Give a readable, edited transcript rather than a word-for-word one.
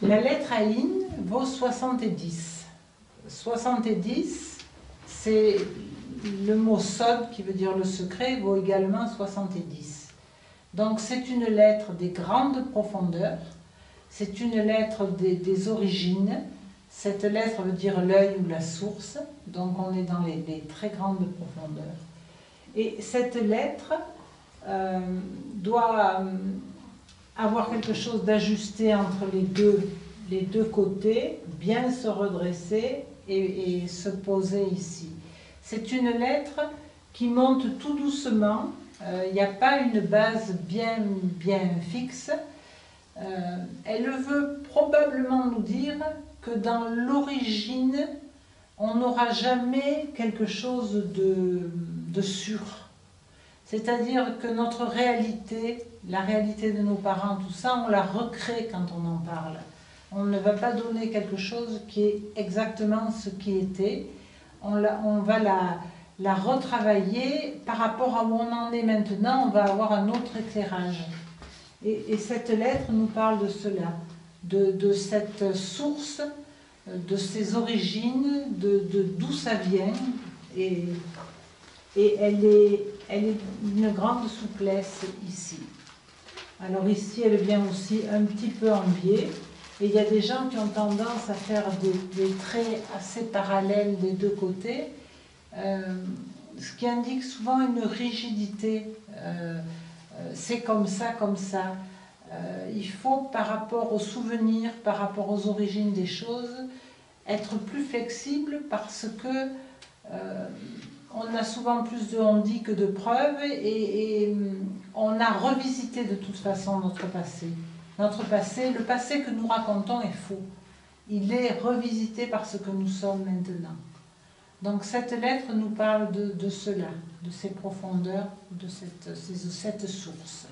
La lettre Aïn vaut 70. 70, c'est le mot Sod, qui veut dire le secret, vaut également 70. Donc c'est une lettre des grandes profondeurs, c'est une lettre des origines. Cette lettre veut dire l'œil ou la source, donc on est dans les très grandes profondeurs. Et cette lettre doit avoir quelque chose d'ajusté entre les deux côtés, bien se redresser et se poser ici. C'est une lettre qui monte tout doucement, il n'y a pas une base bien fixe. Elle veut probablement nous dire que dans l'origine, on n'aura jamais quelque chose de sûr. C'est-à-dire que notre réalité, la réalité de nos parents, tout ça, on la recrée quand on en parle. On ne va pas donner quelque chose qui est exactement ce qui était. On va la retravailler par rapport à où on en est maintenant, on va avoir un autre éclairage. Et cette lettre nous parle de cela, de cette source, de ses origines, d'où ça vient. Et elle est d'une grande souplesse ici. Alors ici, elle vient aussi un petit peu en biais. Et il y a des gens qui ont tendance à faire des traits assez parallèles des deux côtés, ce qui indique souvent une rigidité. C'est comme ça, comme ça. Il faut, par rapport aux souvenirs, par rapport aux origines des choses, être plus flexible parce que on a souvent plus de on-dit que de preuves et on a revisité de toute façon notre passé. Notre passé, le passé que nous racontons est faux. Il est revisité par ce que nous sommes maintenant. Donc cette lettre nous parle de cela, de ces profondeurs, de cette source.